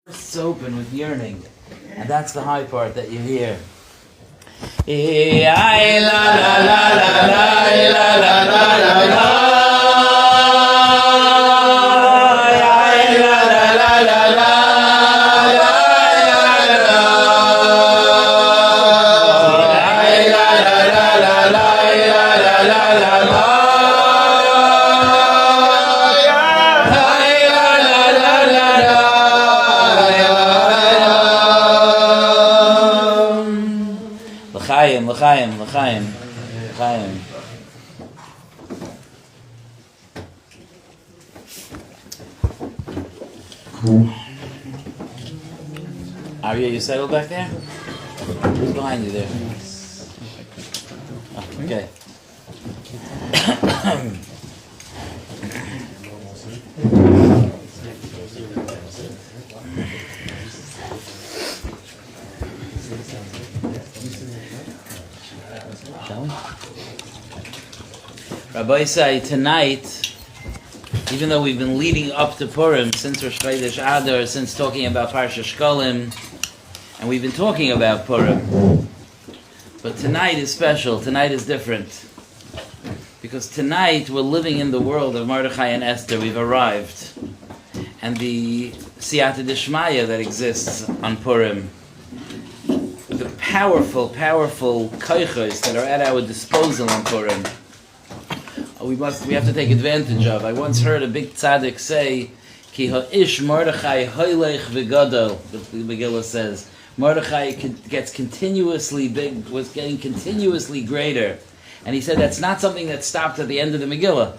It's open with yearning, and that's the high part that you hear. L'chaim. Arya, you settled back there? Who's behind you there? Oh, okay. Rabbi Sonnenschein, tonight, even though we've been leading up to Purim since Rosh Chodesh Adar, since talking about Parsha Shkolim, and we've been talking about Purim, but tonight is special, tonight is different, because tonight we're living in the world of Mordechai and Esther. We've arrived, and the Siyata Dishmaya that exists on Purim, the powerful koichos that are at our disposal on Purim, we have to take advantage of. I once heard a big tzaddik say, Ki ha'ish Mordechai hoylech v'gadol, the Megillah says. Mordechai gets continuously big, was getting continuously greater. And he said that's not something that stopped at the end of the Megillah.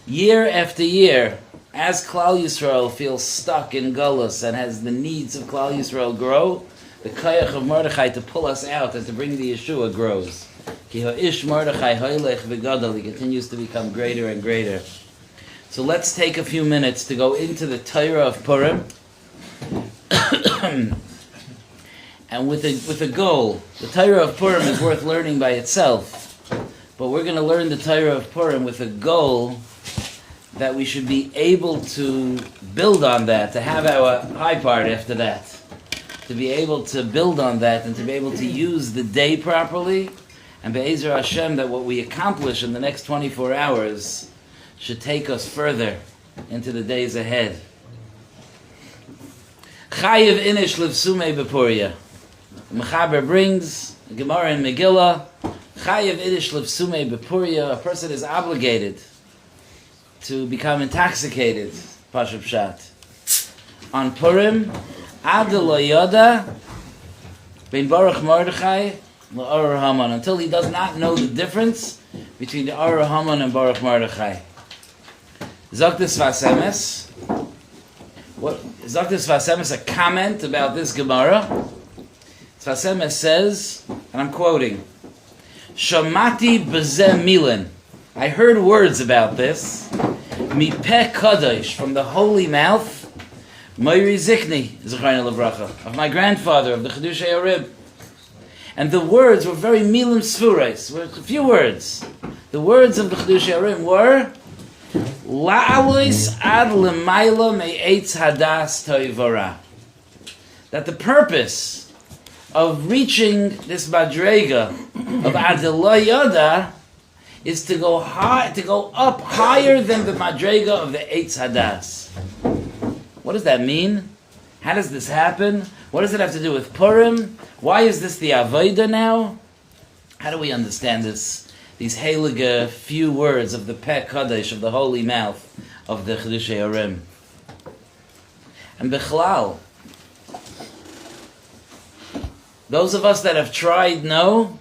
Year after year, as Klal Yisrael feels stuck in Gullus and as the needs of Klal Yisrael grow, the koyach of Mordechai to pull us out and to bring the Yeshua grows. Ki ha'ish Mordechai hoylech v'gadol, he continues to become greater and greater. So let's take a few minutes to go into the Torah of Purim, and with a goal. The Torah of Purim is worth learning by itself, but we're going to learn the Torah of Purim with a goal that we should be able to build on that, to have our high part after that, to be able to build on that and to be able to use the day properly. And Be'ezer Hashem, that what we accomplish in the next 24 hours should take us further into the days ahead. Chayiv inish livsume bepuria. The Mechaber brings the Gemara in Megillah. Chayiv inish livsume bepuria. A person is obligated to become intoxicated. Pashup Pshat. On Purim, Ad lo yoda bein Baruch Mordechai L'Or Haman, until he does not know the difference between the Or Haman and Baruch Mordechai. Zoktis Vasemes. What Zoktis Vasemes, a comment about this Gemara. Vasemes says, and I'm quoting, Shamati b'zeh milen. I heard words about this. Mipeh kadosh, from the holy mouth. Moiri Zikni, Zechrayna Levracha, of my grandfather, of the Chedushay Arib. And the words were very milim sfurais, were a few words. The words of the Chedushay Arib were La'alois ad l'mayla me'etz hadas toivara. That the purpose of reaching this madrega of ad lo yoda is to go high, to go up higher than the madrega of the eitz hadas. What does that mean? How does this happen? What does it have to do with Purim? Why is this the Avodah now? How do we understand this? These heilige few words of the Peh Kadosh, of the holy mouth of the Chedushay Arim. And Bechlal, those of us that have tried know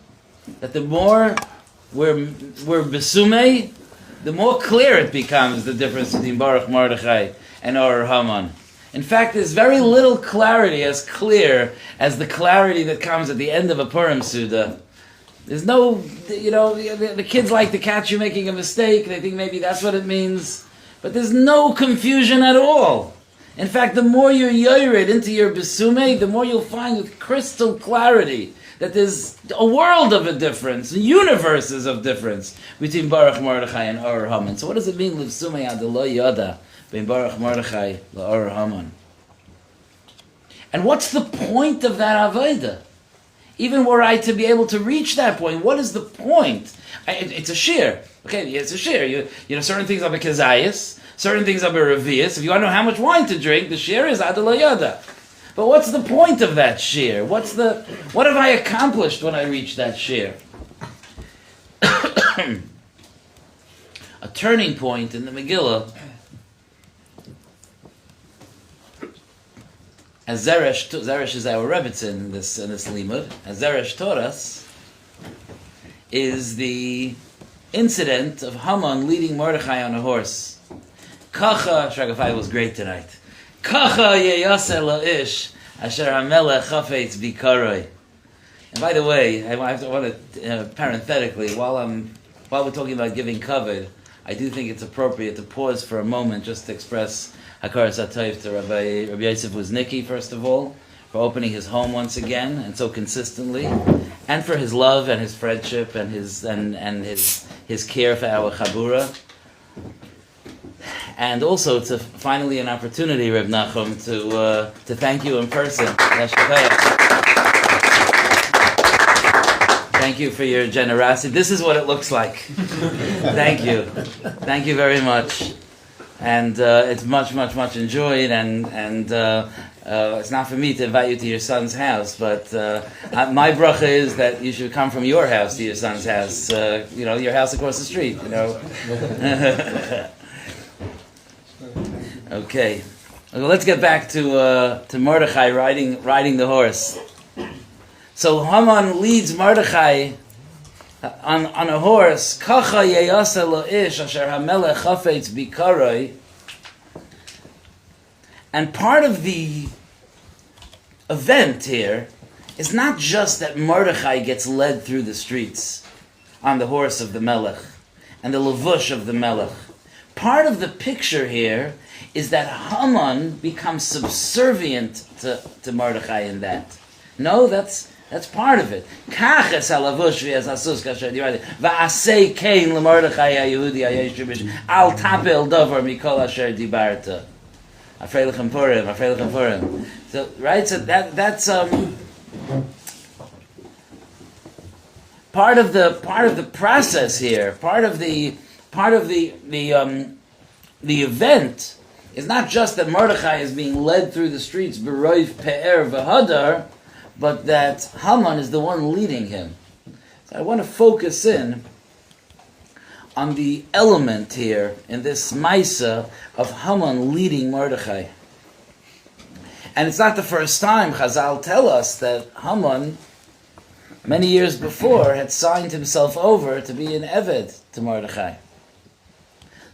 that the more we're Besumei, the more clear it becomes the difference between Baruch Mordechai and Or Haman. In fact, there's very little clarity as clear as the clarity that comes at the end of a Purim Suda. There's no, the kids like to catch you making a mistake. They think maybe that's what it means. But there's no confusion at all. In fact, the more you're yored into your Besume, the more you'll find with crystal clarity that there's a world of a difference, universes of difference between Baruch Mordechai and Or Haman. So what does it mean, Livsume ad lo yada, bein Baruch Mordechai la Or Haman? And what's the point of that avodah? Even were I to be able to reach that point, what is the point? It's a shir. Okay, it's a shir. You know, certain things are bekezayis, certain things are berevius. If you want to know how much wine to drink, the shir is adalayada. But what's the point of that shir? What have I accomplished when I reach that shir? A turning point in the Megillah, as Zeresh is our Rebbitzin in this limud, as Zeresh taught us, is the incident of Haman leading Mordechai on a horse. Kacha, Shragafai was great tonight. Kacha yeyaseh la'ish asher hamelech chafetz bikaroi. And by the way, I want to parenthetically, while we're talking about giving kavod, I do think it's appropriate to pause for a moment just to express Hakaras HaTov to Rabbi Yosef Woznicki, first of all, for opening his home once again and so consistently, and for his love and his friendship and his care for our Chabura, and also to finally an opportunity, Reb Nachum, to thank you in person. Thank you for your generosity. This is what it looks like. Thank you. Thank you very much. And it's much, much, much enjoyed. And it's not for me to invite you to your son's house, but my bracha is that you should come from your house to your son's house. Your house across the street. Okay. Well, let's get back to Mordechai riding the horse. So Haman leads Mordechai on a horse. Kacha yeyaseh la'ish asher hamelech chafetz bikaroi. And part of the event here is not just that Mordechai gets led through the streets on the horse of the Melech and the levush of the Melech. Part of the picture here is that Haman becomes subservient to Mordechai in that. No, that's part of it. Kaches halavush v'yasasus kasher divrei va'asei kein leMordechai haYehudi hayeshibish al tapel davar mikol asher dibarta. Afrei lechem Purim. So right, so that's part of the process here. Part of the event is not just that Mordechai is being led through the streets beroiv pe'er v'hadar, but that Haman is the one leading him. So I want to focus in on the element here in this Maisa of Haman leading Mordechai. And it's not the first time Chazal tell us that Haman, many years before, had signed himself over to be an Eved to Mordechai.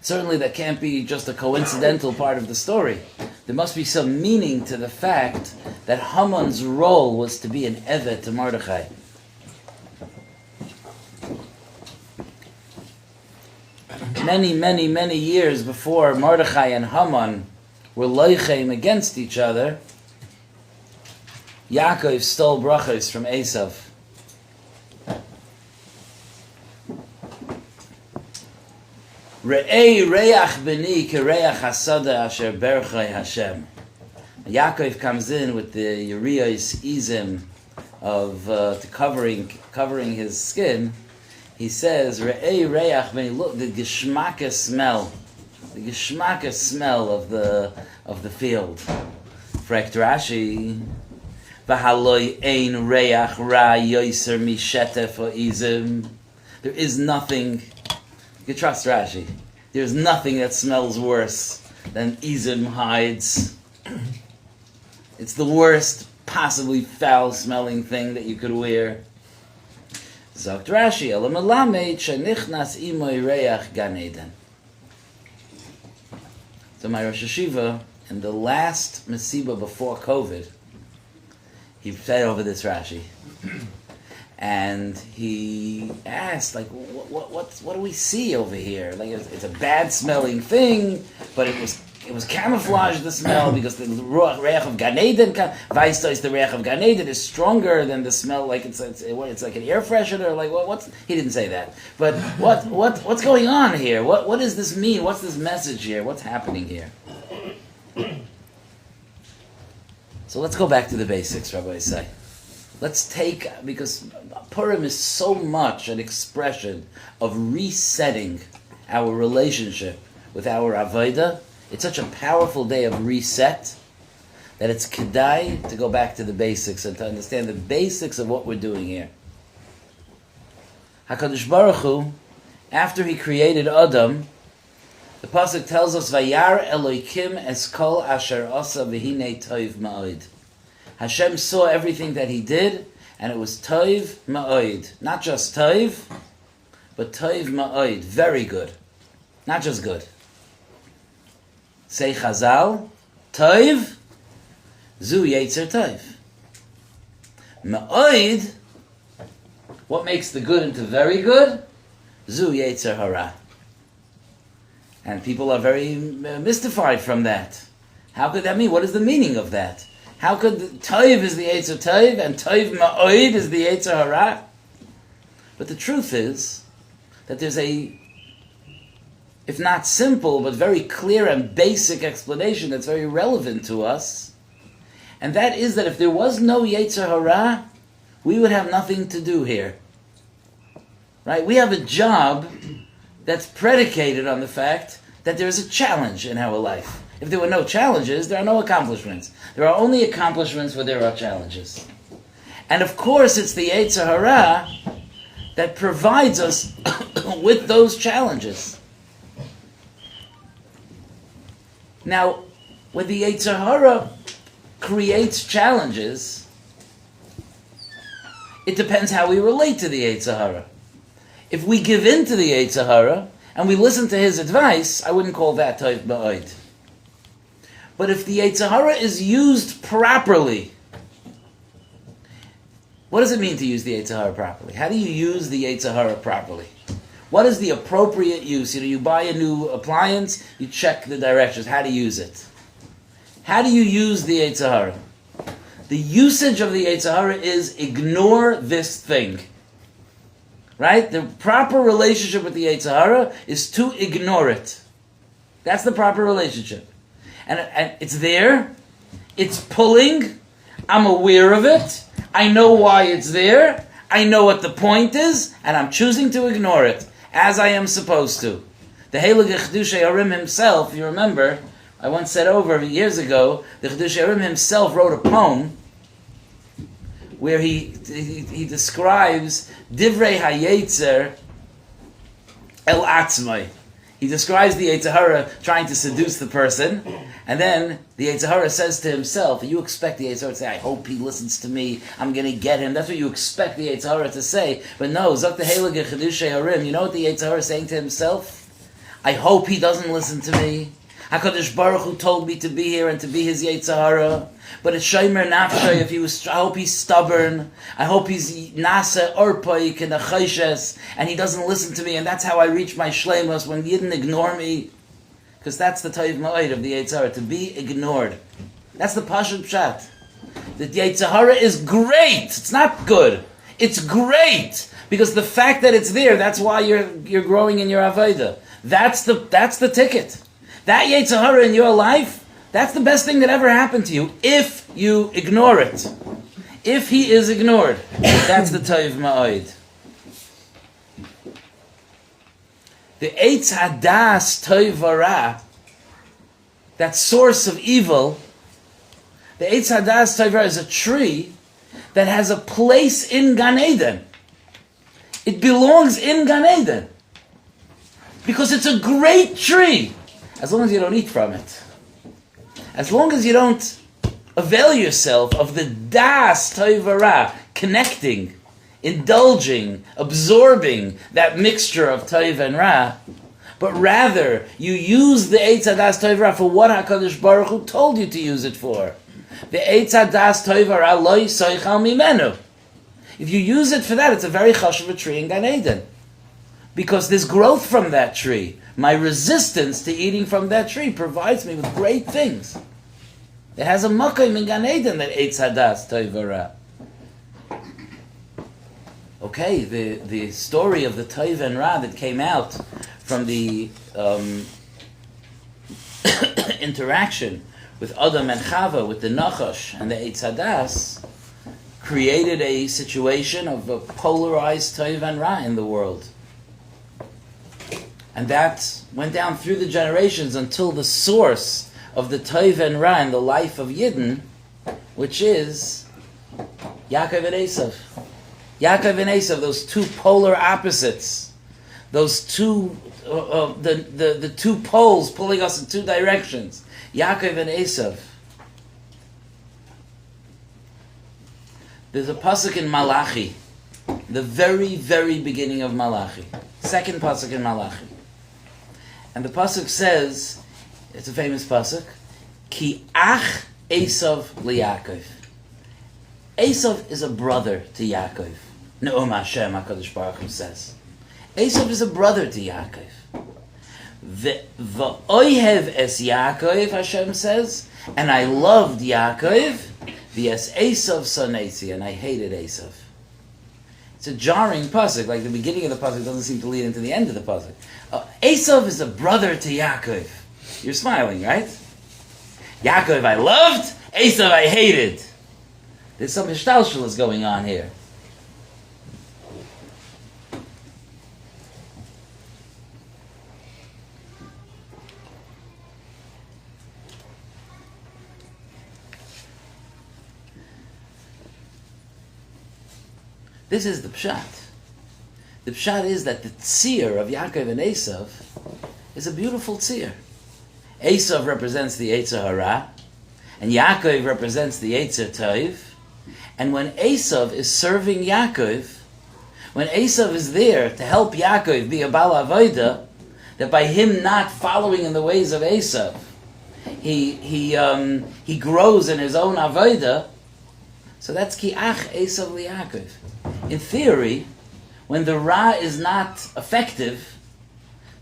Certainly that can't be just a coincidental part of the story. There must be some meaning to the fact that Haman's role was to be an Eved to Mordechai. Many years before Mordechai and Haman were loichem against each other, Yaakov stole brachos from Esav. Re'ei reach beni kereach hasada asher berchai Hashem. Yaakov comes in with the Uriah's izim of covering his skin. He says, Re'ei reach beni, look, the geschmacka smell of the field. Frekt Rashi, v'haloi ein reach ra yoser mishetef o izim. There is nothing. You can trust Rashi. There's nothing that smells worse than izim hides. It's the worst possibly foul-smelling thing that you could wear. Zogt Rashi, Ela melamed shenichnas imoy reach Gan Eden. So my Rosh Hashiva, in the last Mesiba before COVID, he said over this Rashi. And he asked, like, what do we see over here? Like, it's a bad smelling thing, but it was camouflaged, the smell, because the reich of Gan Eden, Weistois, the reich of Gan Eden is stronger than the smell. Like it's like an air freshener. Like what's he didn't say that, but what's going on here? What does this mean? What's this message here? What's happening here? So let's go back to the basics, Rabbi say. Let's take, because Purim is so much an expression of resetting our relationship with our Avodah. It's such a powerful day of reset that it's kedai to go back to the basics and to understand the basics of what we're doing here. HaKadosh Baruch Hu, after he created Adam, the pasuk tells us, Vayar Eloikim es kol asher asa v'hinei toiv ma'od. Hashem saw everything that he did, and it was toiv ma'od. Not just toiv, but toiv ma'od. Very good. Not just good. Say Chazal, toiv, zu yetzer toiv. Ma'od, what makes the good into very good? Zu yetzer hara. And people are very mystified from that. How could that mean? What is the meaning of that? How could toiv is the yetzer toiv and toiv ma'od is the yetzer hara? But the truth is that there's a, if not simple, but very clear and basic explanation that's very relevant to us. And that is that if there was no yetzer hara, we would have nothing to do here. Right? We have a job that's predicated on the fact that there is a challenge in our life. If there were no challenges, there are no accomplishments. There are only accomplishments where there are challenges. And of course, it's the Yetzer Hara that provides us with those challenges. Now, when the Yetzer Hara creates challenges, it depends how we relate to the Yetzer Hara. If we give in to the Yetzer Hara and we listen to his advice, I wouldn't call that toiv ma'od. But if the Yetzer Hara is used properly, what does it mean to use the Yetzer Hara properly? How do you use the Yetzer Hara properly? What is the appropriate use? You buy a new appliance, you check the directions, how to use it. How do you use the Yetzer Hara? The usage of the Yetzer Hara is ignore this thing. Right? The proper relationship with the Yetzer Hara is to ignore it. That's the proper relationship. And it's there. It's pulling. I'm aware of it. I know why it's there. I know what the point is. And I'm choosing to ignore it, as I am supposed to. The Heilige Chiddushei Harim himself, you remember, I once said over years ago, the Chiddushei Harim himself wrote a poem where he describes Divrei HaYetzer El Atzmai. He describes the Yetzer Hara trying to seduce the person, and then the Yetzer Hara says to himself, you expect the Yetzer Hara to say, I hope he listens to me, I'm going to get him. That's what you expect the Yetzer Hara to say. But no, Zok the Heilige Chiddushei Harim, you know what the Yetzer Hara is saying to himself? I hope he doesn't listen to me. HaKadosh Baruch Hu told me to be here and to be his Yetzer Hara. But it's Shomer Nafshay, if he was, I hope he's stubborn. I hope he's Nasa Orpoi Kenachoshes, and he doesn't listen to me, and that's how I reach my Shleimus when he didn't ignore me. Because that's the Toiv Ma'od of the Yetzer Hara, to be ignored. That's the Pashut Pshat. The Yetzer Hara is great. It's not good. It's great. Because the fact that it's there, that's why you're growing in your Avodah. That's the ticket. That Yetzer Hara in your life, that's the best thing that ever happened to you, if you ignore it. If he is ignored, that's the Toiv Ma'od. The Eitz Hadas Toiv Hara, that source of evil, the Eitz Hadas Toiv Hara is a tree that has a place in Gan Eden. It belongs in Gan Eden. Because it's a great tree. As long as you don't eat from it. As long as you don't avail yourself of the das toiv hara, connecting, indulging, absorbing that mixture of toiv and ra, but rather you use the eitz hadas toiv hara for what HaKadosh Baruch Hu told you to use it for. The eitz hadas toiv hara lo yisoichal mimenu. If you use it for that, it's a very chashuv tree in Gan Eden. Because there's growth from that tree. My resistance to eating from that tree provides me with great things. It has a makom in Gan Eden that eitz hadas toiv hara. Okay, the story of the toiv and ra that came out from the interaction with Adam and Chava, with the Nachash and the Eitz Hadas, created a situation of a polarized Tov and Ra in the world. And that went down through the generations until the source of the Tov and Ra in the life of Yidden, which is Yaakov and Esav. Yaakov and Esav, those two polar opposites, those two, the two poles pulling us in two directions. Yaakov and Esav. There's a pasuk in Malachi, the very, very beginning of Malachi, second pasuk in Malachi, and the pasuk says, it's a famous pasuk, Ki ach Esav liYaakov. Esav is a brother to Yaakov. Ne'um Hashem, HaKadosh Baruch Hu says. Esav is a brother to Yaakov. V'oihev es Yaakov, Hashem says, and I loved Yaakov, v'es Esav sonesi, and I hated Esav. It's a jarring pasuk, like the beginning of the pasuk doesn't seem to lead into the end of the pasuk. Esav is a brother to Yaakov. You're smiling, right? Yaakov I loved, Esav I hated. There's some hishtalshalos going on here. This is the pshat. The pshat is that the tzir of Yaakov and Esav is a beautiful tzir. Esav represents the Eitzer Hara, and Yaakov represents the Eitzer Tov. And when Esav is serving Yaakov, when Esav is there to help Yaakov be a Bal Avoda, that by him not following in the ways of Esav, he grows in his own Avoda. So that's Ki ach Esav liYaakov. In theory, when the Ra is not effective,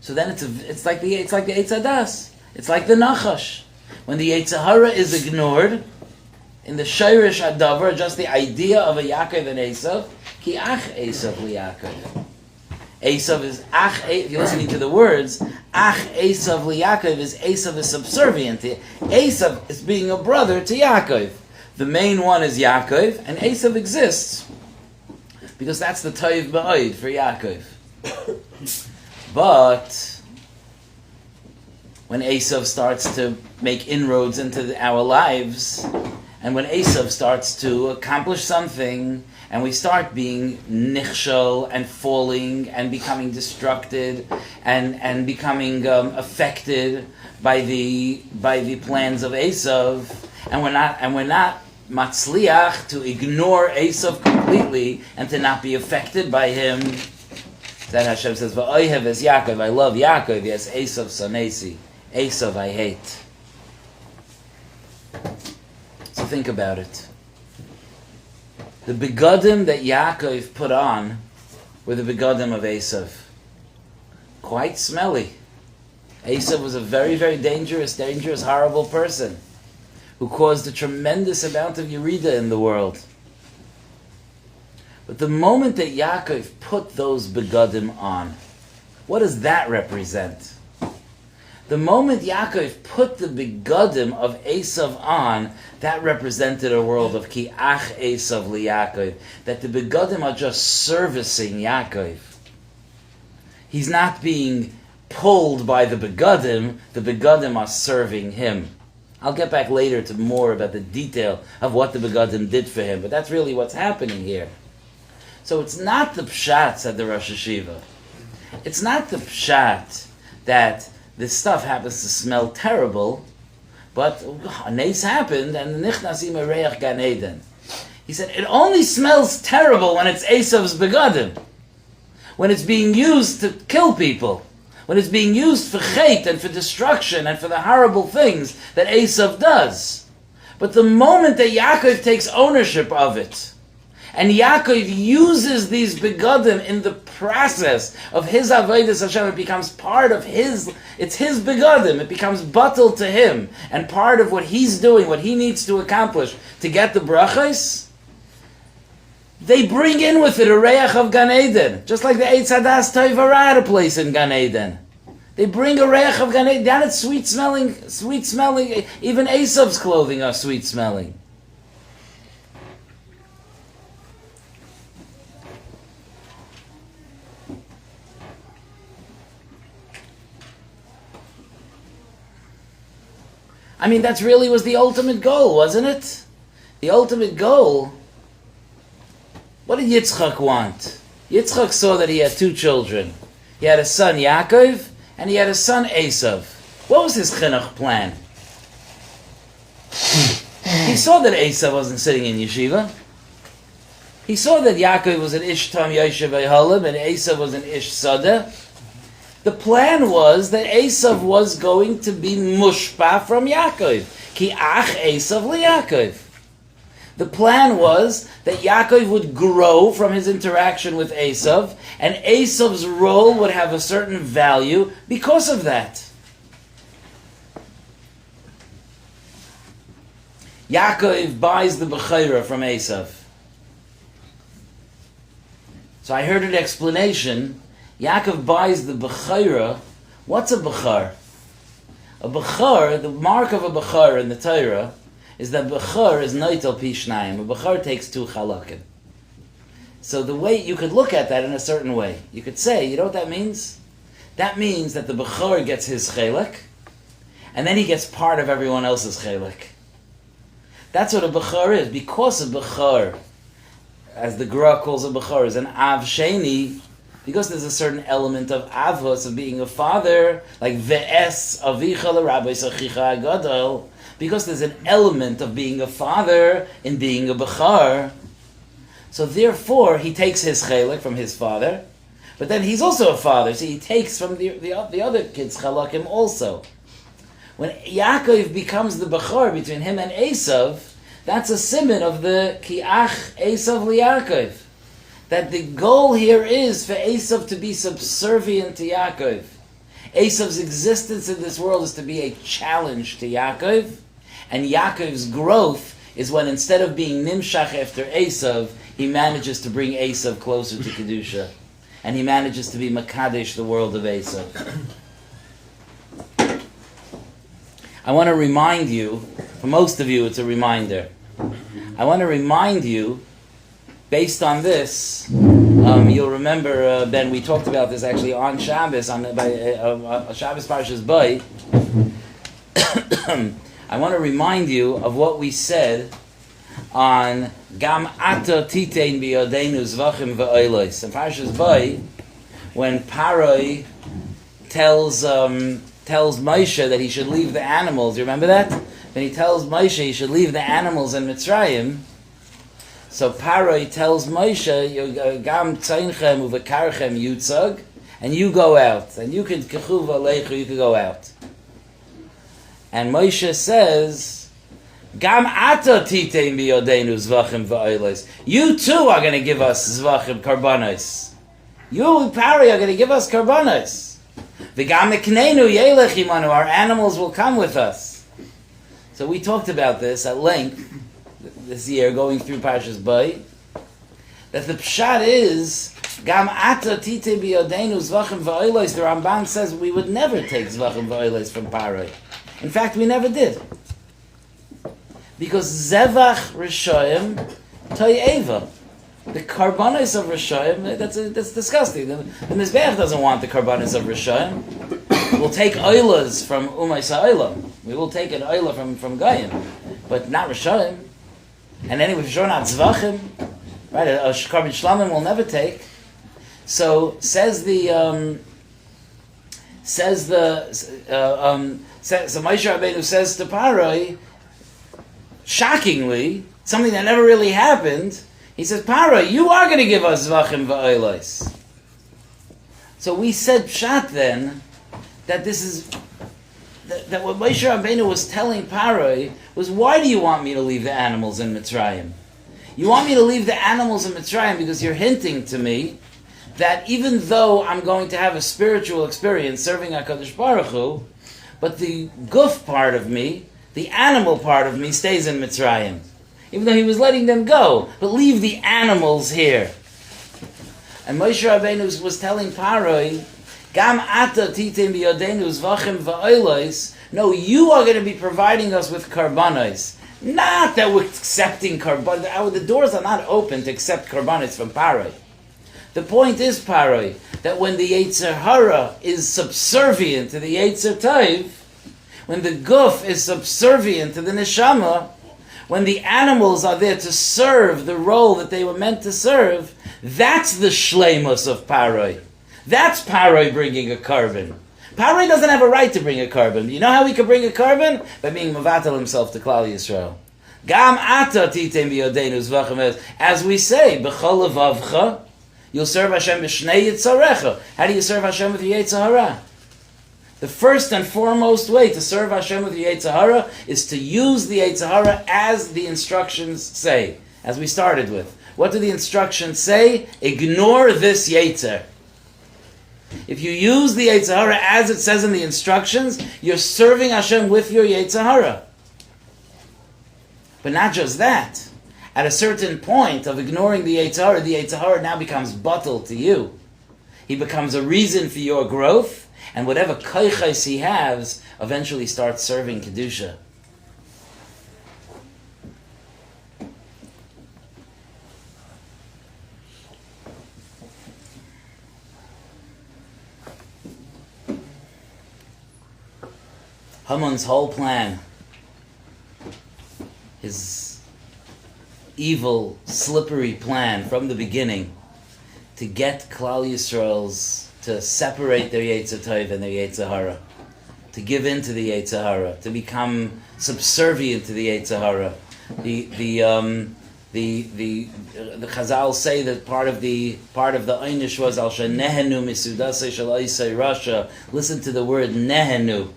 so then it's like the Eitz Hadas. It's like the Nachash. When the Yetzer Hara is ignored, in the Shayrish Adavar, just the idea of a Yaakov and Esav, Ki ach Esav liYaakov. Esav is ach. If you're listening to the words, ach Esav liYaakov is Esav is subservient. Esav is being a brother to Yaakov. The main one is Yaakov, and Esav exists because that's the Tov Ba'od for Yaakov. But when Esav starts to make inroads into our lives, and when Esav starts to accomplish something, and we start being nichshol and falling and becoming distracted and becoming affected by the plans of Esav, and we're not matzliach to ignore Esav completely and to not be affected by him. Then Hashem says, "Va'oihev es Yaakov, I love Yaakov, yes, Esav sonesi, Esav I hate." So think about it. The begadim that Yaakov put on were the begadim of Esav. Quite smelly. Esav was a very, very dangerous, horrible person who caused a tremendous amount of Yerida in the world. But the moment that Yaakov put those begadim on, what does that represent? The moment Yaakov put the begadim of Esav on, that represented a world of Ki ach Esav liYaakov, that the begadim are just servicing Yaakov. He's not being pulled by the begadim are serving him. I'll get back later to more about the detail of what the begadim did for him, but that's really what's happening here. So it's not the pshat, said the Rosh Hashiva. It's not the pshat that this stuff happens to smell terrible, but a nes happened and nichnas im reach Gan Eden. He said it only smells terrible when it's Esav's begadim, when it's being used to kill people, when it's being used for chait and for destruction and for the horrible things that Esav does. But the moment that Yaakov takes ownership of it, and Yaakov uses these begadim in the process of his avodas Hashem, it becomes part of his, it's his begadim, it becomes batal to him, and part of what he's doing, what he needs to accomplish to get the brachos, they bring in with it a reach of Gan Eden, just like the Eitz Hadas Toivara had a place in Gan Eden. They bring a reich of Gan Eden. Down it's sweet smelling. Even Esav's clothing are sweet smelling. I mean, that really was the ultimate goal, wasn't it? The ultimate goal. What did Yitzchak want? Yitzchak saw that he had two children. He had a son, Yaakov, and he had a son, Esav. What was his chinuch plan? He saw that Esav wasn't sitting in yeshiva. He saw that Yaakov was an ish tam yoshev halim and Esav was an ish sadeh. The plan was that Esav was going to be mushpa from Yaakov. Ki ach Esav liYaakov. The plan was that Yaakov would grow from his interaction with Esav, and Esav's role would have a certain value because of that. Yaakov buys the Bechira from Esav. So I heard an explanation. Yaakov buys the Bechira. What's a Bechar? A Bechar, the mark of a Bechar in the Torah, is that Bechar is Noitel Pishnayim. A Bechar takes two chalakim. So the way you could look at that in a certain way, you could say, you know what that means? That means that the Bechar gets his chelek, and then he gets part of everyone else's chelek. That's what a Bechar is. Because a Bechar, as the Gra calls a Bechar, is an Av Sheni, because there's a certain element of avos, of being a father, like ve'es avicha l'rabbi sachicha agadol, because there's an element of being a father in being a bechar. So therefore, he takes his chelek from his father, but then he's also a father, so he takes from the other kids' chalakim also. When Yaakov becomes the bechar between him and Esav, that's a siman of the ki'ach Esav liYaakov. That the goal here is for Esav to be subservient to Yaakov. Esav's existence in this world is to be a challenge to Yaakov, and Yaakov's growth is when instead of being nimshach after Esav, he manages to bring Esav closer to Kedusha, and he manages to be Makadesh, the world of Esav. I want to remind you, for most of you it's a reminder, I want to remind you, based on this, you'll remember, Ben, we talked about this actually on Shabbos, Shabbos Parshas Bay. I want to remind you of what we said on Gam Ata Titein Biyodenu Zvachim Ve'olos. In Parshas Bay, when Paroi tells Moshe that he should leave the animals, you remember that? When he tells Moshe he should leave the animals in Mitzrayim, so Paroi tells Moshe, Gam Tzeinchem Uvekarchem Yutzag, and you go out, and you can Kechuv Alechu, you can go out. And Moshe says, Gam Ata Titein Biyodenu Zvachim Ve'olos. You too are going to give us Zvachim Karbanos. You, Paroi, are going to give us Karbanos. V'gam Ekneinu Yelech Imanu. Our animals will come with us. So we talked about this at length this year, going through Parshas Bay, that the pshat is Gam Ata Tite Biyodenu Zvachim Ve'olos. The Ramban says we would never take Zvachim Ve'olos from Paroi. In fact, we never did, because Zevach Rishoyim Toyeva, the Karbanos of Rishoyim, that's disgusting. The Mizbeach doesn't want the Karbanos of Rishoyim. We'll take oilas from Umay Sa'olam. We will take an oila from Goyim, but not Rishoyim. And anyway, if you're not Zvachim, right, a Karban Shlamim will never take. So says Moshe Rabbeinu says to Paroi, shockingly, something that never really happened. He says, Paroi, you are going to give us Zvachim Ve'olos. So we said pshat then that this is that what Moshe Rabbeinu was telling Paroi was, why do you want me to leave the animals in Mitzrayim? You want me to leave the animals in Mitzrayim because you're hinting to me that even though I'm going to have a spiritual experience serving HaKadosh Baruch Hu, but the guf part of me, the animal part of me, stays in Mitzrayim. Even though he was letting them go, but leave the animals here. And Moshe Rabbeinu was telling Paroi, Gam ata titem biyodenu zvachim va'olos. No, you are going to be providing us with karbanos. Not that we're accepting karbanos. The doors are not open to accept karbanos from Paroi. The point is, Paroi, that when the Yetzer Hara is subservient to the Yetzer Tov, when the guf is subservient to the neshama, when the animals are there to serve the role that they were meant to serve, that's the shleimus of Paroi. That's Paroi bringing a carbon. Paroi doesn't have a right to bring a carbon. You know how he could bring a carbon? By being mavatal himself to Klal Yisrael. Gam ata titem biyodenu zvachim, as we say, b'chol levavcha, you'll serve Hashem b'shnei yitzarecha. How do you serve Hashem with your Yetzer Hara? The first and foremost way to serve Hashem with your Yetzer Hara is to use the Yetzer Hara as the instructions say, as we started with. What do the instructions say? Ignore this Yetzer. If you use the Yetzer Hara as it says in the instructions, you're serving Hashem with your Yetzer Hara. But not just that. At a certain point of ignoring the Yetzer Hara now becomes batel to you. He becomes a reason for your growth, and whatever koiches he has eventually starts serving Kedusha. Haman's whole plan, his evil, slippery plan from the beginning to get Klal Yisrael's to separate their Yetzer Tov and their Yetzer Hara, to give in to the Yetzer Hara, to become subservient to the Yetzer Hara. The Chazal say that part of the einish was al shenehenu misudasei shel oisei rasha. Listen to the word nehenu,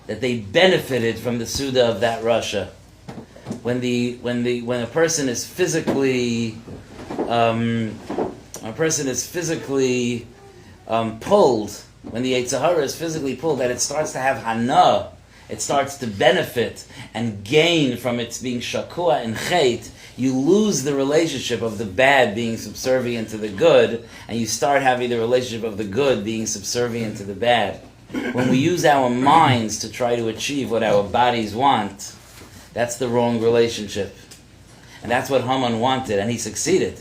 that they benefited from the Suda of that Rasha. When a person is physically pulled, when the Yetzer Hara is physically pulled, that it starts to have hana, it starts to benefit and gain from its being shakua and chait, you lose the relationship of the bad being subservient to the good, and you start having the relationship of the good being subservient to the bad. When we use our minds to try to achieve what our bodies want, that's the wrong relationship. And that's what Haman wanted, and he succeeded.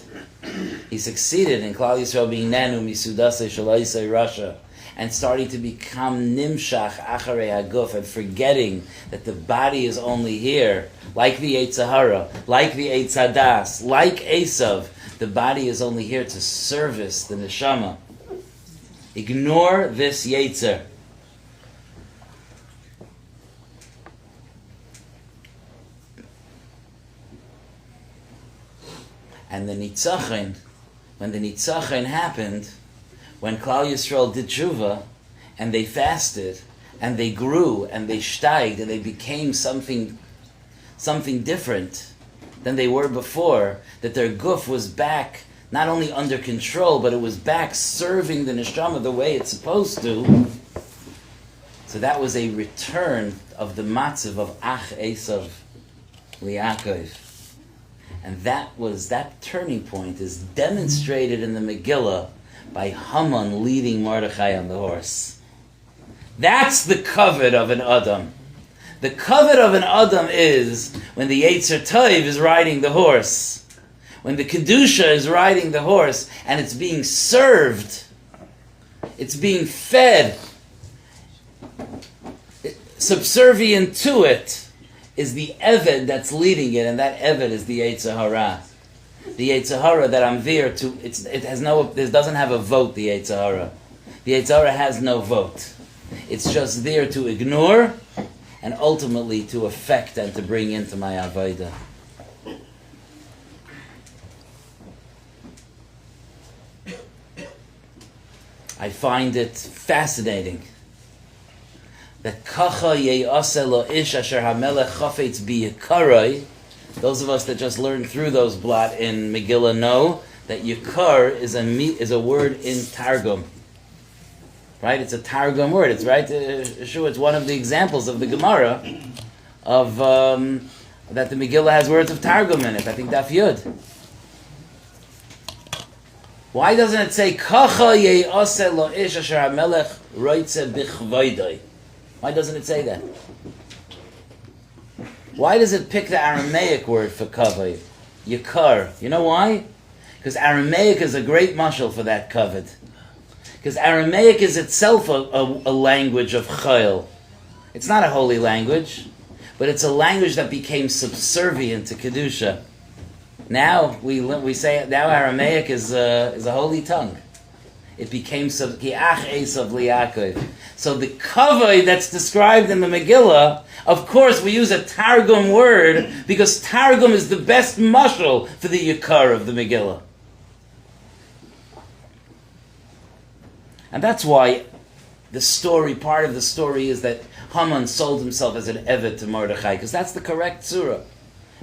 He succeeded in Klal Yisrael being nenu misudase shalaisei rasha, and starting to become nimshach acharei haguf, and forgetting that the body is only here, like the Yetzer Hara, like the Eitz Hadas, like Esav. The body is only here to service the neshama. Ignore this Yetzer. And the Nitzachon, when the Nitzachon happened, when Klal Yisrael did tshuva, and they fasted, and they grew, and they steiged, and they became something different than they were before, that their guf was back, not only under control, but it was back serving the neshama the way it's supposed to. So that was a return of the matzav of Ach Esav Liakov. And that turning point is demonstrated in the Megillah by Haman leading Mordechai on the horse. That's the kavod of an Adam. The kavod of an Adam is when the Yetzer Tov is riding the horse, when the Kedusha is riding the horse, and it's being served, it's being fed, subservient to it is the Eved that's leading it, and that Eved is the Yetzer Hara. The Yetzer Hara that I'm there to, it doesn't have a vote, the Yetzer Hara. The Yetzer Hara has no vote. It's just there to ignore, and ultimately to affect and to bring into my Avodah. I find it fascinating that kacha ye'aseh lo ish asher hamelech chafetz biyikarai. Those of us that just learned through those blot in Megillah know that yikar is a word in Targum. Right? It's a Targum word. It's right. Sure, it's one of the examples of the Gemara of that the Megillah has words of Targum in it. I think Daf Yud. Why doesn't it say Kacha ye'aseh lo ish asher hamelech roitze bichvoidoi? Why doesn't it say that? Why does it pick the Aramaic word for kavod? Yikar. You know why? Because Aramaic is a great mashal for that kavod. Because Aramaic is itself a language of chayil. It's not a holy language, but it's a language that became subservient to Kedusha. Now we say now Aramaic is a holy tongue. It became ki'ach esav li'akov. So the kavod that's described in the Megillah, of course we use a Targum word because Targum is the best mashal for the Yikar of the Megillah. And that's why part of the story is that Haman sold himself as an eved to Mordechai, because that's the correct surah.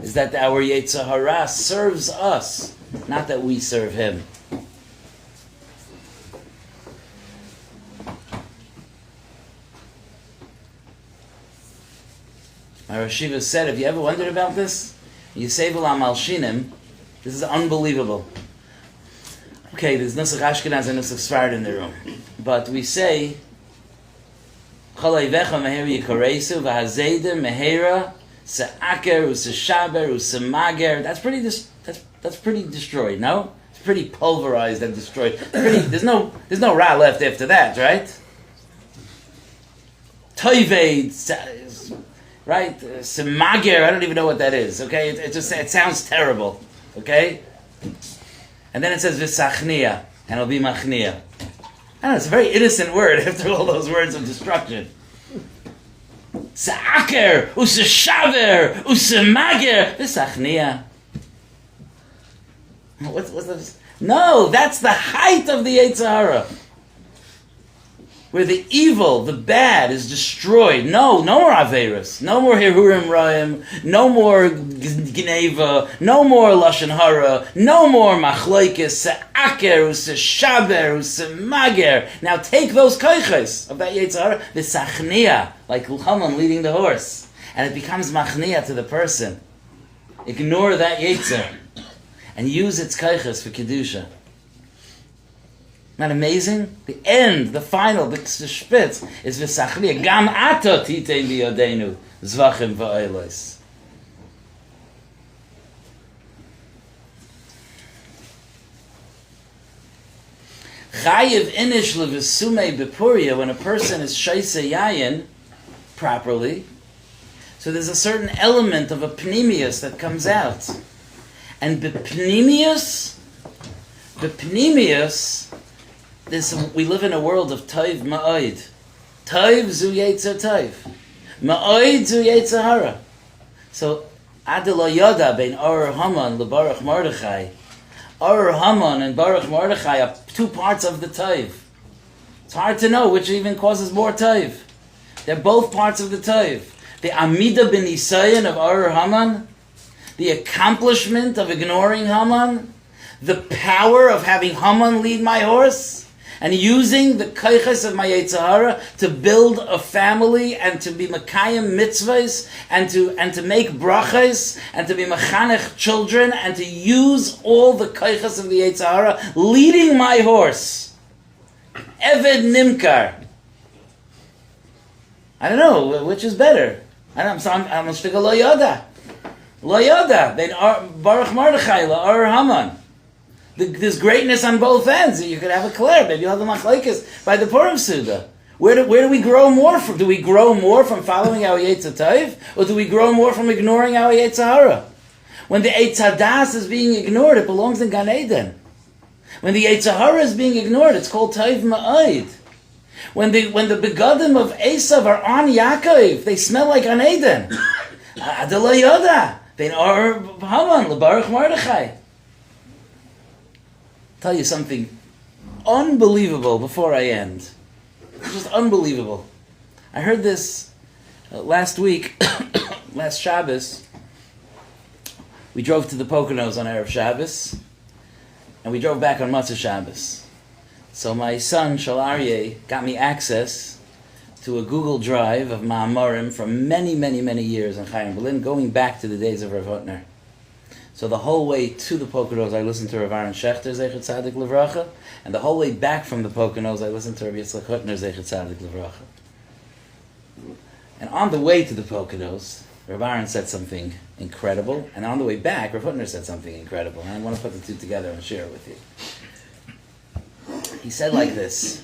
Is that our Yetzer Hara serves us, not that we serve him. My Rosh Yeshiva said, have you ever wondered about this? You say V'lam Malshinim, this is unbelievable. Okay, there's Nusach Ashkenaz and Nusach Sfarad in the room. But we say, Chalayvecha meher yikaresu v'hazeder mehera se'aker u'se'shaber u'se'mager. That's pretty destroyed, no? It's pretty pulverized and destroyed. There's no ra left after that, right? Toived, right? Se'mager, I don't even know what that is, okay? It sounds terrible, okay? And then it says v'sachnia, and it'll be machnia. I don't know, it's a very innocent word after all those words of destruction. Sa'aker, u'seshaver, u'semager, v'sachnia. What's this? No, that's the height of the Yetzer Hara. Where the evil, the bad, is destroyed. No more Averis. No more Hirurim Ra'im. No more Gneva. No more Lashon Hara. No more Machlokes. Se'aker, u'seshaber, u'semager. Now take those koiches of that Yetzer Hara, the Sachnia, like Haman leading the horse. And it becomes Machnia to the person. Ignore that Yetzer. And use its koiches for Kedusha. Not amazing? The end, the final, the spitz is v'sachliya. Gam ato titein biyodenu zvachim va'olos. Chayiv inish levesumei bepuria, when a person is shaisa yayin properly, so there's a certain element of a pnimius that comes out. And the pnimius, we live in a world of Taiv Ma'oid. Taiv zu Yetzer Taiv. Ma'oid zu Yetzer Hara. So, Adela Yoda bein Or Haman leBaruch Mordechai. Or Haman and Baruch Mordechai are two parts of the Taiv. It's hard to know which even causes more Taiv. They're both parts of the Taiv. The Amida ben Isayan of Or Haman, the accomplishment of ignoring Haman, the power of having Haman lead my horse, and using the kaiches of my Yetzer Hara to build a family and to be Mekayim mitzvahs and to make brachas and to be mechanech children and to use all the kaiches of the Yetzer Hara leading my horse. Eved Nimkar. I don't know, which is better? I'm a shtickle lo yoda. Lo yoda. Baruch Mordechai, or Haman. There's greatness on both ends. You could have a clear. Maybe you'll have the machlokes by the Purim Suda. Where do we grow more from? Do we grow more from following our Yetzer Tov? Or do we grow more from ignoring our Yetzer Hara? When the Eitz Hadas is being ignored, it belongs in Gan Eden. When the Yetzer Hara is being ignored, it's called Tov Ma'od. When the begadim of Esav are on Yaakov, they smell like Gan Eden. Adela Yoda. Then Or Haman, LeBaruch Mordechai. Tell you something unbelievable before I end. Just unbelievable. I heard this last week, last Shabbos. We drove to the Poconos on Erev Shabbos, and we drove back on Matzah Shabbos. So my son, Shal Aryeh, got me access to a Google Drive of Ma'amorim from many, many, many years in Chaim Berlin, going back to the days of Rav Hutner. So the whole way to the Poconos, I listened to Rav Aaron Schechter, Zeichet Tzadik Levracha, and the whole way back from the Poconos, I listened to Rabbi Yitzchak Hutner, Zeichet Tzadik Levracha. And on the way to the Poconos, Rav Aaron said something incredible, and on the way back, Rav Hutner said something incredible, and I want to put the two together and share it with you. He said like this.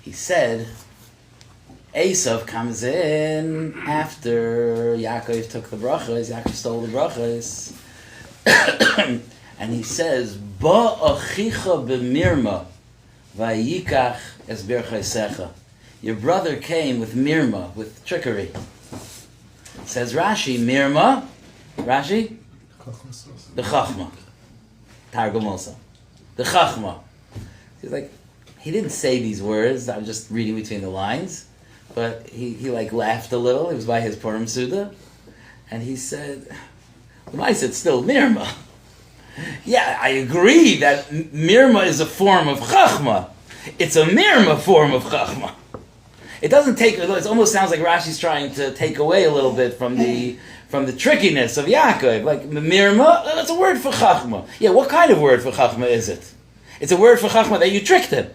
He said, Esav comes in after Yaakov took the brachas, Yaakov stole the brachas, and he says, Ba achicha b'mirma vayikach es birchaisecha. Your brother came with mirma, with trickery. Says Rashi, mirma, Rashi? The chachma. Targum also. The chachma. He's like, he didn't say these words, I'm just reading between the lines, but he like laughed a little. It was by his Purim Suda, and he said, I said still mirma. Yeah, I agree that mirma is a form of chachma. It's a mirma form of chachma. It doesn't take. It almost sounds like Rashi's trying to take away a little bit from the trickiness of Yaakov. Like mirma, that's a word for chachma. Yeah, what kind of word for chachma is it? It's a word for chachma that you tricked him.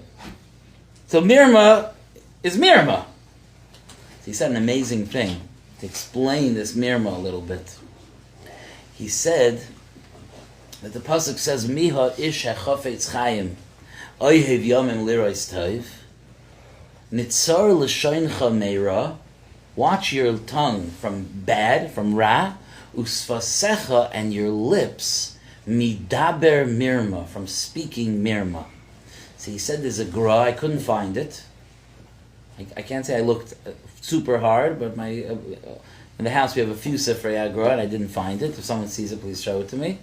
So mirma is mirma. So he said an amazing thing to explain this mirma a little bit. He said that the pasuk says, "Miha ish hachafetz chayim, oyhev yomim lirois toiv, nitzar l'shoincha meira." Watch your tongue from bad, from ra, usvasecha, and your lips midaber mirma, from speaking mirma. So he said there's a gra. I couldn't find it. I can't say I looked super hard, but in the house we have a few Sifrei Agra, and I didn't find it. If someone sees it, please show it to me.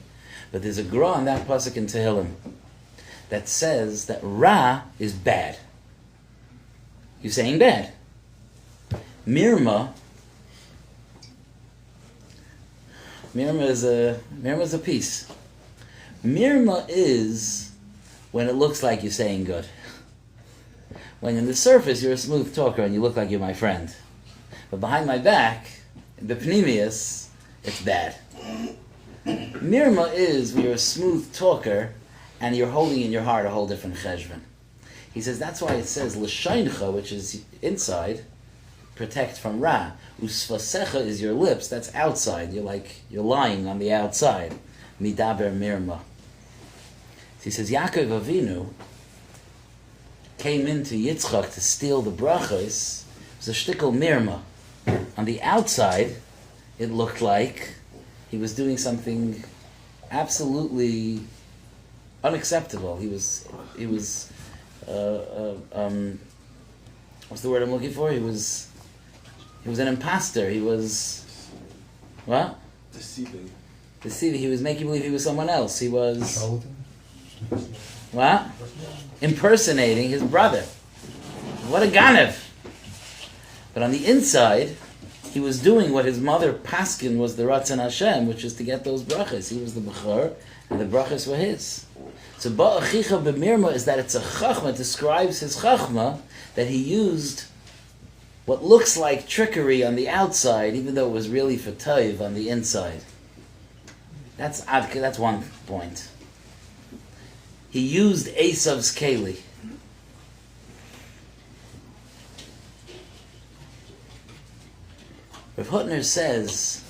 But there's a gra on that pasuk in Tehillim that says that ra is bad. You're saying bad. Mirma is a piece. Mirma is when it looks like you're saying good. When in the surface you're a smooth talker and you look like you're my friend. But behind my back, the pneumius, it's bad. Mirma is when you're a smooth talker and you're holding in your heart a whole different cheshvan. He says that's why it says l'shayncha, which is inside, protect from ra. Usvasecha is your lips, that's outside. You're lying on the outside. Midaber mirma. So he says Yaakov Avinu came into Yitzchak to steal the brachos. It was a shtickle mirma. On the outside, it looked like he was doing something absolutely unacceptable. He was what's the word I'm looking for? He was an imposter. He was what? Deceiving. He was making believe he was someone else. He was what? Impersonating his brother. What a ganev! But on the inside, he was doing what his mother Paskin was the Ratzon Hashem, which is to get those brachas. He was the Bechor, and the brachas were his. So Ba'achicha b'mirma is that it's a chachma. It describes his chachma that he used what looks like trickery on the outside, even though it was really for toiv on the inside. That's one point. He used Esav's keli. Rav Hutner says,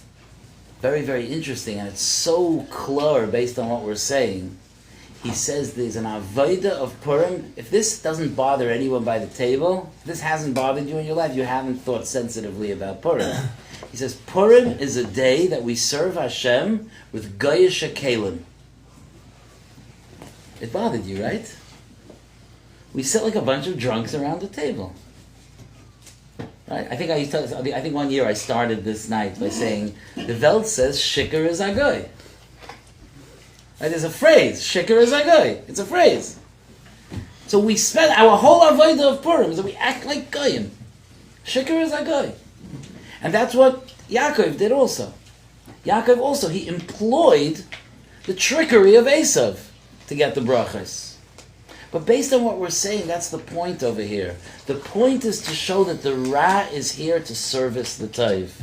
very, very interesting, and it's so clear based on what we're saying. He says there's an avodah of Purim. If this doesn't bother anyone by the table, if this hasn't bothered you in your life, you haven't thought sensitively about Purim. He says Purim is a day that we serve Hashem with goyish kelim. It bothered you, right? We sit like a bunch of drunks around the table. Right? I think one year I started this night by saying the Welt says shikar is agoy. Right? There's a phrase, shikar is agoy. It's a phrase. So we spend our whole avodah of Purim is that we act like goyim. Shikar is agoy. And that's what Yaakov did also. Yaakov also, he employed the trickery of Esav to get the brachas. But based on what we're saying, that's the point over here. The point is to show that the Ra is here to service the Taiv.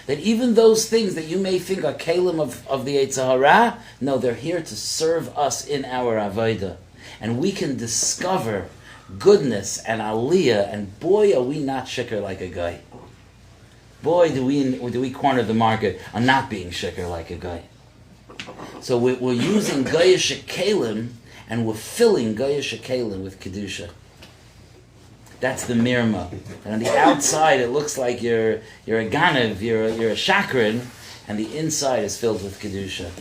That even those things that you may think are kalim of the Yetzer Hara, no, they're here to serve us in our avodah. And we can discover goodness and aliyah, and boy, are we not shikr like a guy. Boy, do we corner the market on not being shikr like a guy. So we're using Gayish Kalim, and we're filling Gayish Kalim with Kedusha. That's the mirma. And on the outside, it looks like you're a Ganav, you're a Shakran, and the inside is filled with Kedusha.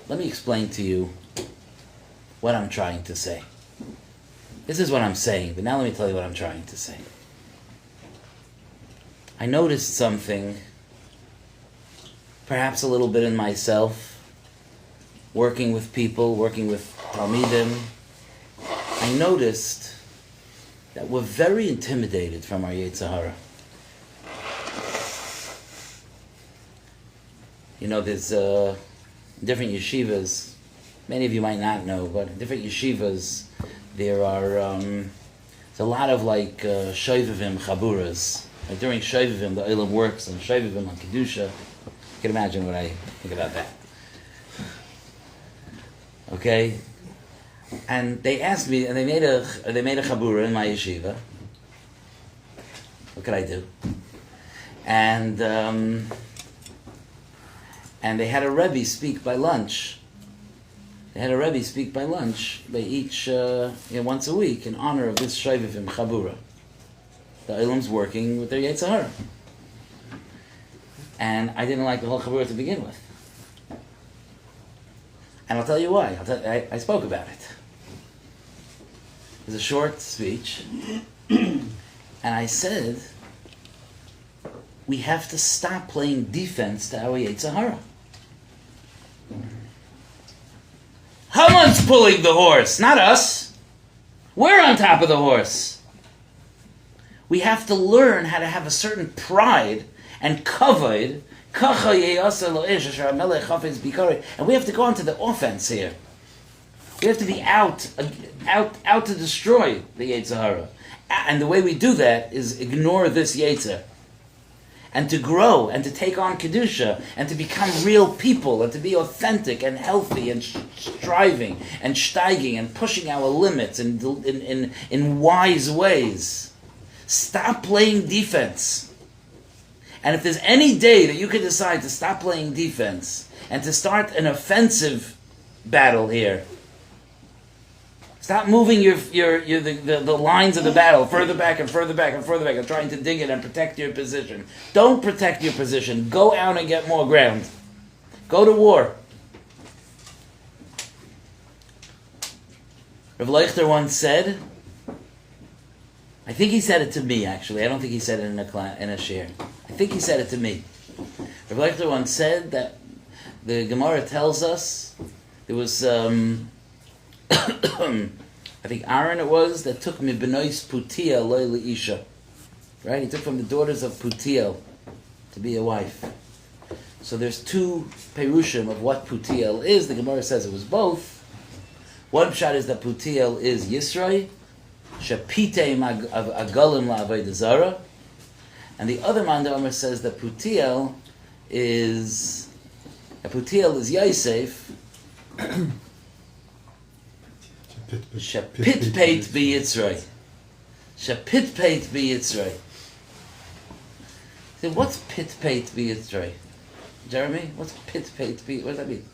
Let me explain to you what I'm trying to say. This is what I'm saying, but now let me tell you what I'm trying to say. I noticed something, perhaps a little bit in myself, working with people, working with Talmidim. I noticed that we're very intimidated from our Yetzer Hara. You know, there's different yeshivas, many of you might not know, but in different yeshivas, there are, there's a lot of like Shovavim Chaburas. Like during Shovavim, the Olam works on Shovavim on Kedusha. You can imagine what I think about that. Okay? And they asked me, and they made a Chabura in my yeshiva. What could I do? And they had a Rebbe speak by lunch. They had a Rebbe speak by lunch. They each, once a week, in honor of this Shovavim Chabura. The Olam's working with their Yetzer Hara. And I didn't like the whole Chabura to begin with. And I'll tell you why. I spoke about it. It was a short speech. And I said, we have to stop playing defense to our Yetzer Hara. Haman's pulling the horse, not us. We're on top of the horse. We have to learn how to have a certain pride and kavod. And we have to go onto the offense here. We have to be out to destroy the Yetzer Hara. And the way we do that is ignore this Yetzer. And to grow, and to take on Kedusha, and to become real people, and to be authentic and healthy, and striving, and steiging, and pushing our limits in wise ways. Stop playing defense. And if there's any day that you can decide to stop playing defense, and to start an offensive battle here, stop moving the lines of the battle further back and further back and further back and trying to dig it and protect your position. Don't protect your position. Go out and get more ground. Go to war. Rav Leichter once said, I think he said it to me actually, I don't think he said it in a share. I think he said it to me. Rav Leichter once said that the Gemara tells us there was I think Aaron it was that took Mibenois Putiel loy leisha. Right? He took from the daughters of Putiel to be a wife. So there's two perushim of what Putiel is. The Gemara says it was both. One pshat is that Putiel is Yisroi, Shapitei Agalim La'avodah Zara. And the other Mandomer says that Putiel is Yosef. Shapitpeit b'Yitzray. Shapitpeit b'Yitzray. So what's pitpeit b'Yitzray? Jeremy, what's pitpeit b'Yitzray? What does that mean?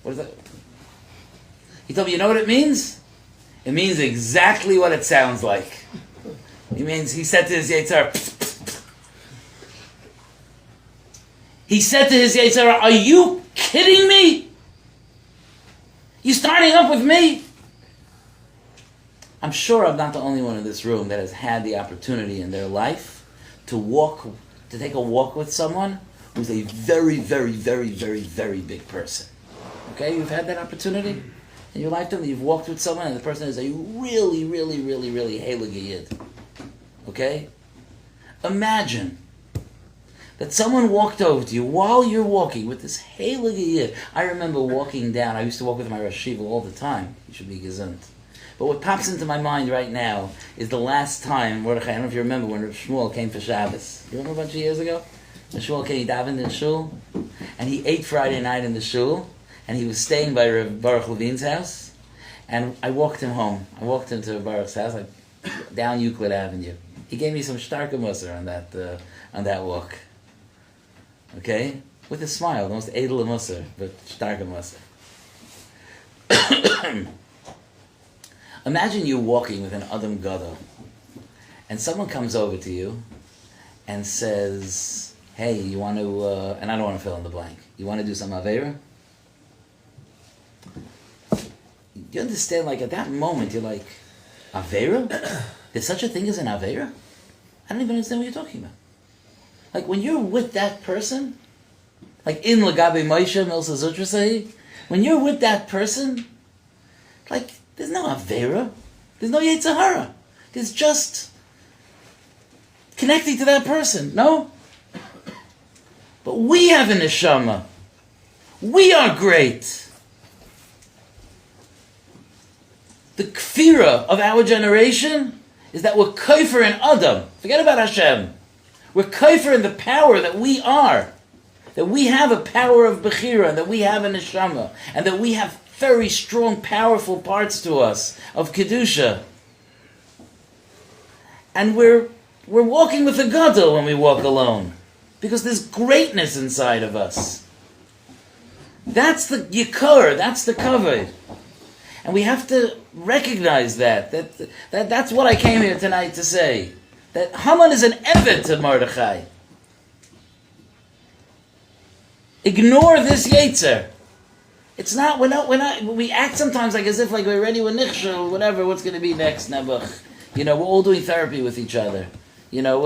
What is that? He told me, you know what it means? It means exactly what it sounds like. He means, he said to his Yetzer, he said to his Yetzer, are you kidding me? You starting up with me? I'm sure I'm not the only one in this room that has had the opportunity in their life to take a walk with someone who's a very, very, very, very, very big person. Okay, you've had that opportunity in your lifetime. You've walked with someone and the person is a really, really, really, really heilige yid. Okay? Imagine that someone walked over to you while you're walking with this heilige yid. I remember walking down. I used to walk with my Rosh Yeshiva all the time. You should be gesund. But what pops into my mind right now is the last time, Mordechai, I don't know if you remember when Shmuel came for Shabbos. You remember a bunch of years ago? When Shmuel came, he davened in shul, and he ate Friday night in the shul, and he was staying by Rav Baruch Levine's house, and I walked him home. I walked him to Baruch's house, like down Euclid Avenue. He gave me some starke musser on that walk. Okay? With a smile, the most edel musser, but starke musser. Imagine you walking with an Adam Gadol, and someone comes over to you and says, hey, you want to, and I don't want to fill in the blank, you want to do some Aveira? You understand, like, at that moment, you're like, Aveira? There's such a thing as an Aveira? I don't even understand what you're talking about. Like, when you're with that person, like in Lagabe Moshe Milsa Zutra say, when you're with that person, like, there's no Aveira. There's no Yetzer Hara. There's just connecting to that person. No? But we have a neshama. We are great. The kfira of our generation is that we're kaifer in Adam. Forget about Hashem. We're kaifer in the power that we are. That we have a power of Bechira, that we have a neshama, and that we have very strong, powerful parts to us of Kedusha. And we're walking with a Gadol when we walk alone. Because there's greatness inside of us. That's the Yikar, that's the Kavod. And we have to recognize that's what I came here tonight to say. That Haman is an Eved to Mordechai. Ignore this Yetzer. It's not, we act sometimes like as if like we're ready with Nichshel, whatever, what's going to be next, Nebuch. You know, we're all doing therapy with each other. You know,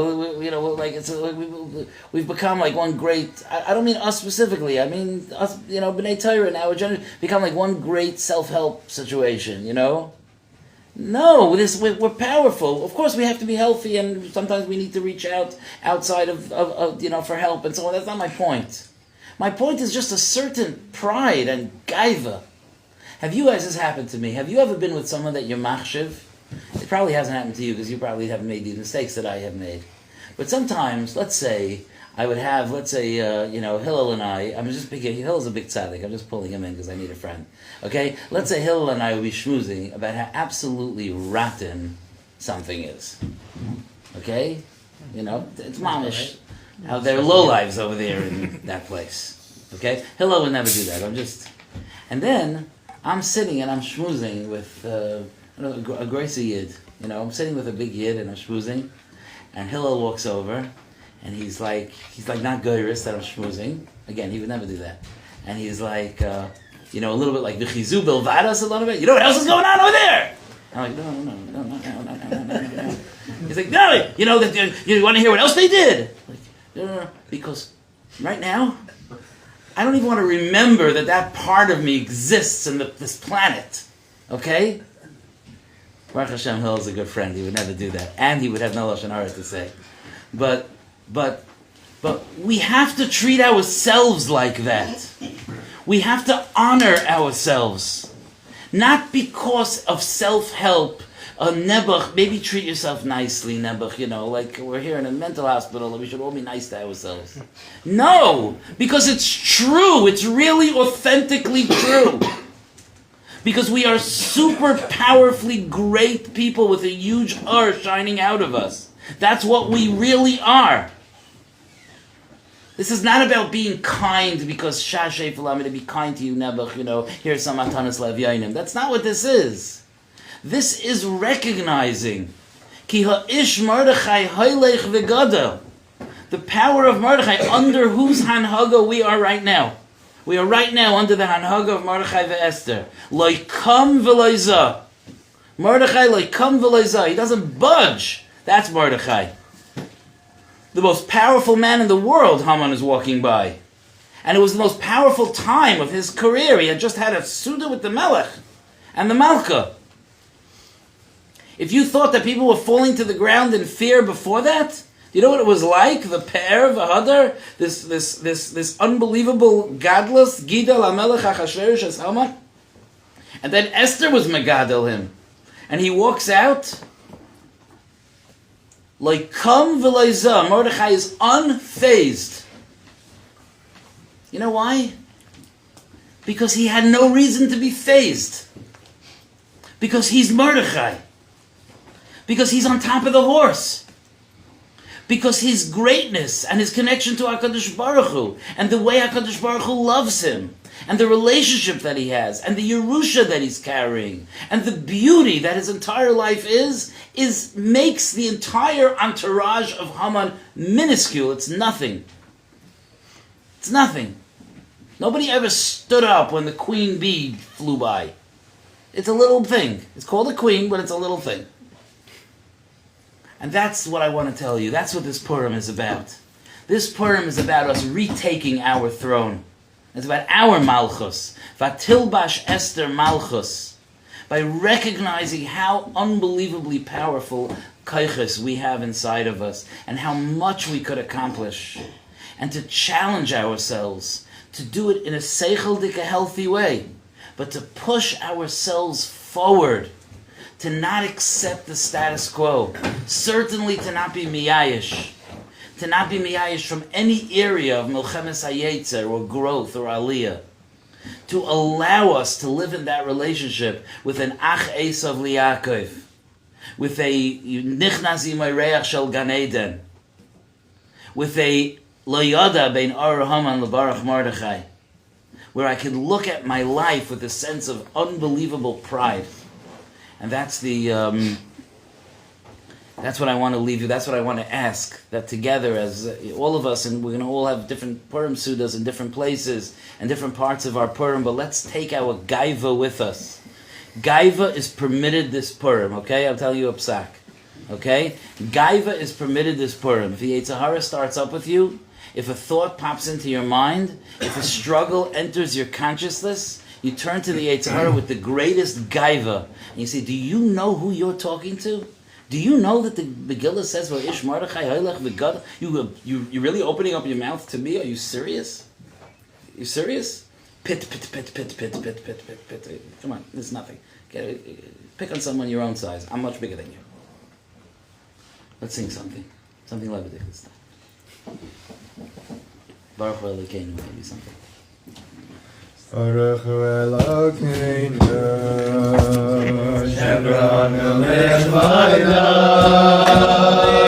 we've become like one great, I don't mean us specifically, I mean us, you know, B'nai Torah and our generation, become like one great self-help situation, you know? No, we're powerful. Of course we have to be healthy and sometimes we need to reach out outside of you know, for help and so on. That's not my point. My point is just a certain pride and gaiva. Have you, as has happened to me, have you ever been with someone that you're machshiv? It probably hasn't happened to you because you probably haven't made these mistakes that I have made. But sometimes, let's say, I would have, you know, Hillel and I'm just picking, Hillel's a big tzaddik, I'm just pulling him in because I need a friend. Okay? Let's say Hillel and I would be schmoozing about how absolutely rotten something is. Okay? You know, it's mamish. How there are lowlives over there in that place. Okay? Hillel would never do that. And then, I'm sitting and I'm schmoozing with a Gracie Yid. You know, I'm sitting with a big Yid and I'm schmoozing. And Hillel walks over and he's like not goyrus that I'm schmoozing. Again, he would never do that. And he's like, you know, a little bit like V'chizu Bilvadas a little bit. You know what else is going on over there? I'm like, no. He's like, no, you know, you want to hear what else they did? Like, no, because right now, I don't even want to remember that part of me exists in this planet. Okay? Baruch Hashem, Hillel is a good friend. He would never do that. And he would have no Lashon Hara to say. But we have to treat ourselves like that. We have to honor ourselves. Not because of self-help. Nebuch, maybe treat yourself nicely, Nebuch, you know, like we're here in a mental hospital and we should all be nice to ourselves. No! Because it's true. It's really authentically true. Because we are super powerfully great people with a huge R shining out of us. That's what we really are. This is not about being kind because Shashef allow me to be kind to you, Nebuch, you know, here's some Atanas Lev Yainim. That's not what this is. This is recognizing Ki ha'ish Mordechai hailech v'gadol. The power of Mordechai, under whose hanhaga we are right now. We are right now under the hanhaga of Mordechai ve'Esther. Loikam v'loizah. Mordechai loikam v'loizah. He doesn't budge. That's Mordechai. The most powerful man in the world, Haman is walking by. And it was the most powerful time of his career. He had just had a Suda with the Melech and the Malka. If you thought that people were falling to the ground in fear before that, you know what it was like? The Pe'er v'Hadar, this unbelievable gadlus, Gidal HaMelech HaChashverosh as Haman. And then Esther was megadel him. And he walks out. Like kam v'loiza, Mordechai is unfazed. You know why? Because he had no reason to be fazed. Because he's Mordechai. Because he's on top of the horse. Because his greatness and his connection to HaKadosh Baruch Hu, and the way HaKadosh Baruch Hu loves him, and the relationship that he has, and the Yerusha that he's carrying, and the beauty that his entire life is makes the entire entourage of Haman minuscule. It's nothing. It's nothing. Nobody ever stood up when the queen bee flew by. It's a little thing. It's called a queen, but it's a little thing. And that's what I want to tell you. That's what this Purim is about. This Purim is about us retaking our throne. It's about our Malchus. Vatilbash Esther Malchus. By recognizing how unbelievably powerful Kaiches we have inside of us, and how much we could accomplish. And to challenge ourselves, to do it in a seicheldike, healthy way, but to push ourselves forward, to not accept the status quo, certainly to not be miyayish, from any area of milchemes hayetzer or growth or aliyah, to allow us to live in that relationship with an ach Esav liYaakov, with a nichnas imayreach shel Gan Eden, with a lo yada bein Ar Haman lebarach Mordechai, where I can look at my life with a sense of unbelievable pride. And that's that's what I want to leave you. That's what I want to ask. That together, as all of us, and we're going to all have different Purim Sudas in different places and different parts of our Purim, but let's take our Gaiva with us. Gaiva is permitted this Purim, okay? I'll tell you a psak, okay? Gaiva is permitted this Purim. If the Yetzer Hara starts up with you, if a thought pops into your mind, if a struggle enters your consciousness, you turn to the Yetzer Hara with the greatest Gaiva, and you say, do you know who you're talking to? Do you know that the Megillah says, "Va'ish Mordechai Hailech v'Gad"? You really opening up your mouth to me? Are you serious? You serious? Pit. Come on, there's nothing. Pick on someone your own size. I'm much bigger than you. Let's sing something. Something levitic this time. Baruch Hu Elokeinu, maybe something. Baruch Hu Elokeinu, Shem Melech Vayda.